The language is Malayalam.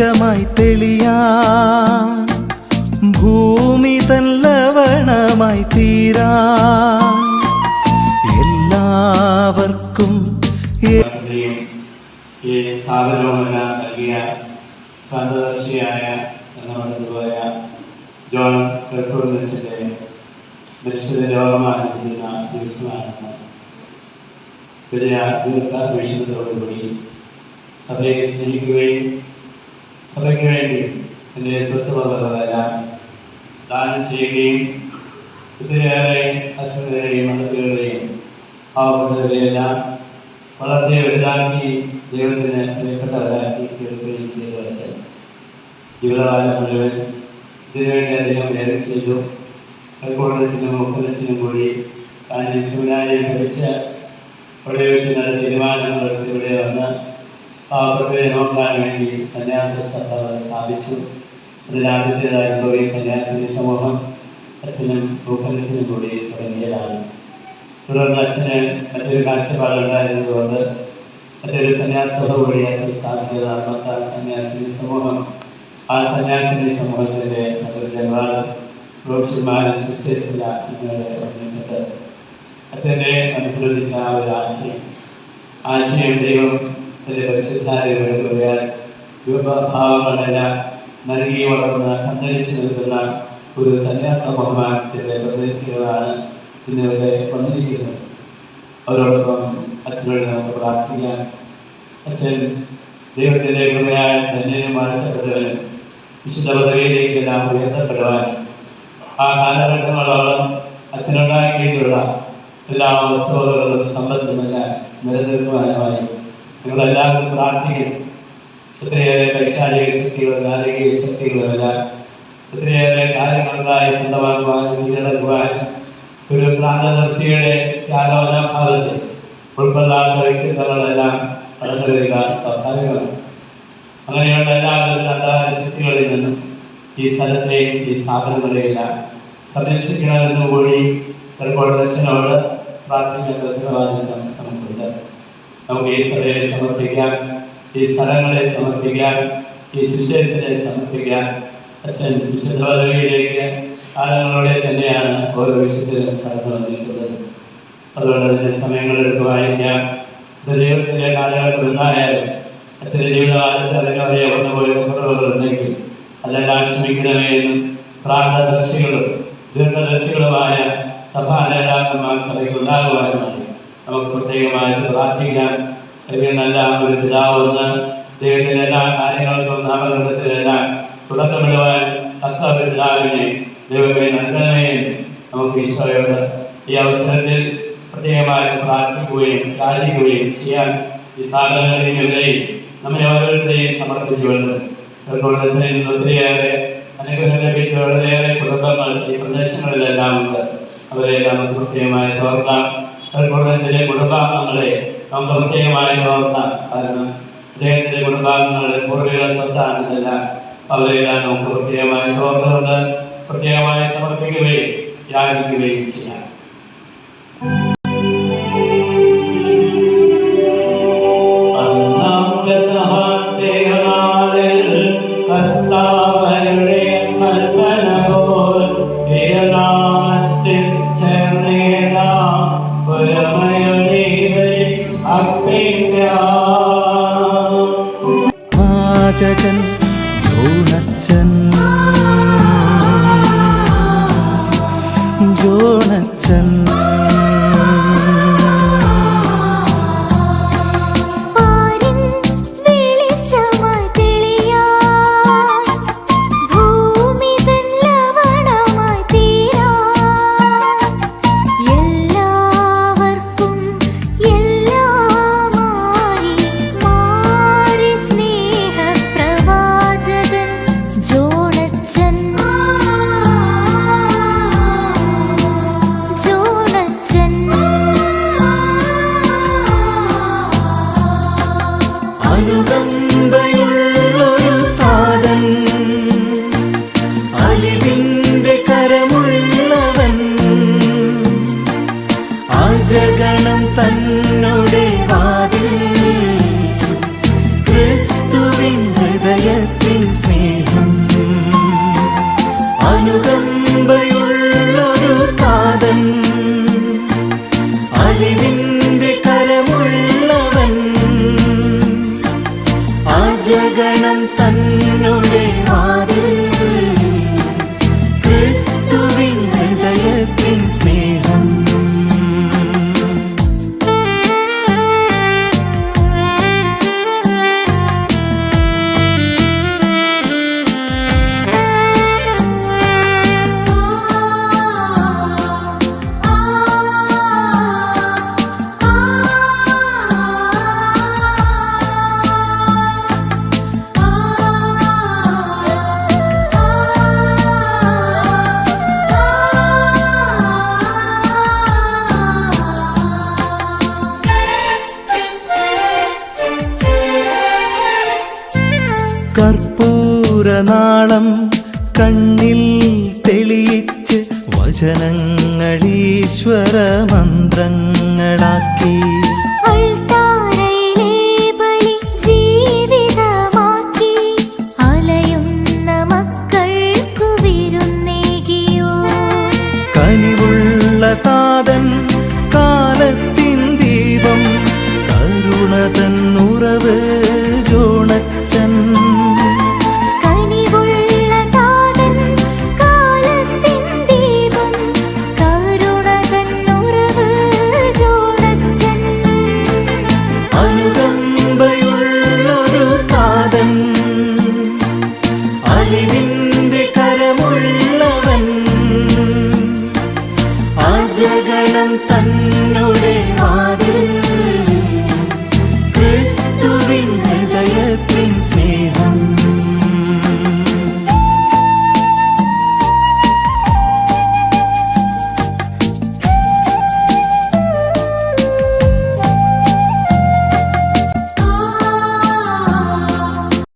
വെളിച്ചമായി തെളിയാൻ ഭൂമി തൻ ലവണമായി തീരാൻ എല്ലാവർക്കും ഈ സ്ഥാപനവുമെല്ലാം നൽകിയ പ്രാന്തദർശിയായ നമ്മുടെ ജോൺ കർക്കൂർച്ചന്റെ മരിച്ചത് രോഗമായിരിക്കുന്ന ദിവസമാണ്. വലിയ ദീർഘവീക്ഷണത്തോടുകൂടി സഭയെ സ്നേഹിക്കുകയും സഭയ്ക്ക് വേണ്ടി എൻ്റെ സ്വത്ത് വകകളെല്ലാം ദാനം ചെയ്യുകയും ഒത്തിരിയേറെ അശ്വതരെയും മതത്തികളെയും പാവപ്പെട്ടവരെയെല്ലാം വളർത്തി വലുതാക്കി ദൈവത്തിന് പ്രിയപ്പെട്ടവരാക്കി തീർക്കുകയും ചെയ്തു വച്ച ജീവിതകാലം മുഴുവൻ ഇതിനുവേണ്ടി അദ്ദേഹം വേറെ ചെയ്തു. കൈക്കോടച്ചനും മുക്കലച്ചനും കൂടി താൻ സെമിനാരിയെ ഭരിച്ച് അവിടെ വെച്ച് നല്ല തീരുമാനങ്ങൾ ഇവിടെ വന്ന് പാവപ്പെട്ടവരെ നോക്കാൻ വേണ്ടി സന്യാസ സഭ സ്ഥാപിച്ചു. അതിൽ ആദ്യത്തേതായിരുന്നു ഈ സന്യാസി സമൂഹം അച്ഛനും മുക്കലച്ചനും കൂടി തുടങ്ങിയതാണ്. തുടർന്ന് അച്ഛന് മറ്റൊരു കാഴ്ചപ്പാടുണ്ടായിരുന്നതുകൊണ്ട് മറ്റൊരു സന്യാസ സഭ കൂടി അച്ഛൻ സ്ഥാപിച്ചതാണ് മത്താ സന്യാസിനി സമൂഹം. ആ സന്യാസിനി സമൂഹത്തിൻ്റെ മറ്റൊരു ജനറാൾ റോഡ്മാനും സിസ്റ്റേഴ്സില്ല എന്നിവരെ പറഞ്ഞിട്ടുണ്ട്. അച്ഛൻ്റെ അനുസരിച്ച ആ ഒരു ആശയം ദൈവം തൻ്റെ പരിശുദ്ധാരൂപയാൽ രൂപഭാവങ്ങളെല്ലാം നൽകി വളർന്ന് അന്തരിച്ചു നിൽക്കുന്ന ഒരു സന്യാസ ബഹുമാനത്തിൻ്റെ പ്രതിനിധികളാണ് ഇന്നിവിടെ വന്നിരിക്കുന്നത്. അവരോടൊപ്പം അച്ഛനോട് നമുക്ക് പ്രാർത്ഥിക്കാം. അച്ഛൻ ദൈവത്തിൻ്റെ കൃപയാൽ തന്നെയും മാറ്റപ്പെട്ടവനും വിശുദ്ധ പദവിയിലേക്കെല്ലാം ഉയർത്തപ്പെടുവാൻ ആ കാലഘട്ടങ്ങളോളം അച്ഛനുണ്ടാക്കിയിട്ടുള്ള എല്ലാ വസ്തുവകകളും സമ്പത്തുമെല്ലാം നിലനിർത്തുവാനുമായി നിങ്ങളെല്ലാവരും പ്രാർത്ഥിക്കണം. ഒത്തിരിയേറെ പൈശാചിക ശക്തികളും നാരിക ശക്തികളുമെല്ലാം ഒത്തിരിയേറെ കാര്യങ്ങൾക്കായി സ്വന്തമാക്കുവാനും കീഴടക്കുവാനും ഒരു പ്രാന്തദർശിയുടെ ത്യാഗോനാഭാവത്തെ ഉൾക്കൊള്ളാത്ത വ്യക്തിത്വങ്ങളെല്ലാം കടന്നു വരിക സ്വാഭാവികമാണ്. അങ്ങനെയുള്ള എല്ലാവരും അന്താര ശക്തികളിൽ നിന്നും ഈ സ്ഥലത്തെയും ഈ സ്ഥാപനങ്ങളെയെല്ലാം സംരക്ഷിക്കണമെന്നും കൂടി കർക്കോടച്ചനോട് പ്രാർത്ഥിക്കുന്ന ഉത്തരവാദിത്വം നമുക്കുണ്ട്. നമുക്ക് ഈ സഭയെ സമർപ്പിക്കാം, ഈ സ്ഥലങ്ങളെ സമർപ്പിക്കാം, ഈ സിസ്റ്റേഴ്സിനെ സമർപ്പിക്കാം. അച്ഛൻ വിശുദ്ധ പദവിയിലേക്ക് കാലങ്ങളോടെ തന്നെയാണ് ഓരോ വിശുദ്ധരും കടന്നു വന്നിട്ടുള്ളത്. അതുകൊണ്ട് അതിൻ്റെ സമയങ്ങളെടുത്ത് വായിക്കാം. ദൈവത്തിൻ്റെ കാലഘട്ടം ഉണ്ടായാലും അച്ഛൻ്റെ ജീവിതകാലത്ത് അതിനറിയ വന്നുപോയ കുറവുകളുണ്ടെങ്കിൽ അതെല്ലാം ക്ഷമിക്കണമെന്നും പ്രാന്തദർശികളും ദീർഘദർശികളുമായ സഭാ നേതാക്കന്മാർ സഭയ്ക്ക് ഉണ്ടാകുവാനുമായി നമുക്ക് പ്രത്യേകമായിട്ട് പ്രാർത്ഥിക്കാം. അല്ലെങ്കിൽ നല്ല ഒരു പിതാവെന്ന് ദൈവത്തിൻ്റെ എല്ലാ കാര്യങ്ങൾക്കും നാമകൃതത്തിലെല്ലാം തുടക്കമിടുവാൻ തക്ക ഒരു പിതാവിനെ ദൈവമേ നൽകണമേ എന്ന് നമുക്ക് ഈശോയോട് ഈ അവസരത്തിൽ പ്രത്യേകമായി പ്രാർത്ഥിക്കുകയും യാചിക്കുകയും ചെയ്യാൻ ഈ സ്ഥാപനങ്ങളെയും ഇവരെയും നമ്മെ ഓരോരുത്തരെയും സമർപ്പിച്ചുകൊണ്ട് ഒത്തിരിയേറെ അനുഗ്രഹം ലഭിച്ച വളരെയേറെ കുടുംബങ്ങൾ ഈ പ്രദേശങ്ങളിലെല്ലാം ഉണ്ട്. അവരെല്ലാം നമുക്ക് പ്രത്യേകമായി ഓർക്കാം. ചില കുടുംബാംഗങ്ങളെ നമുക്ക് പ്രത്യേകമായി ഓർക്കാം. കാരണം അദ്ദേഹത്തിൻ്റെ കുടുംബാംഗങ്ങളുടെ പൂർവിക സ്വത്താണെന്നെല്ലാം അവരെല്ലാം നമുക്ക് പ്രത്യേകമായി ഓർത്തുകൊണ്ട് പ്രത്യേകമായി സമർപ്പിക്കുകയും യാചിക്കുകയും ചെയ്യാം. പാചകൻ ജോണച്ചൻ അനുകമ്പയുള്ളൊരു താതൻ, അലിവിന്റെ കരമുള്ളവൻ, ആജഗണം തന്നുടെ വാതിൽ ക്രിസ്തുവിൻ ഹൃദയത്തിൽ രാജഗണം തന്നുടെ വാതിൽ ക്രിസ്തുവിൻ ഹൃദയത്തിൻ സ്നേഹം. കർപ്പൂരനാളം കണ്ണിൽ തെളിയിച്ച് വചനങ്ങളീശ്വര മന്ത്രങ്ങളാക്കി അൾത്താരയിലെ ബലി ജീവിതമാക്കി അലയുന്ന മക്കൾക്കു വിരുന്നേകിയോ. കനിവുള്ള താതൻ കാലത്തിൻ ദീപം കരുണതൻ ഉറവ് ജോണച്ചൻ. കനിവുള്ള താതൻ കാലത്തിൻ ദീപം കരുണതൻ ഉറവ് ജോണച്ചൻ. അനുകമ്പയുള്ളൊരു താതൻ അലിവിന്റെ കരമുള്ളവൻ ആജഗണം തന്നുടെ വാതിൽ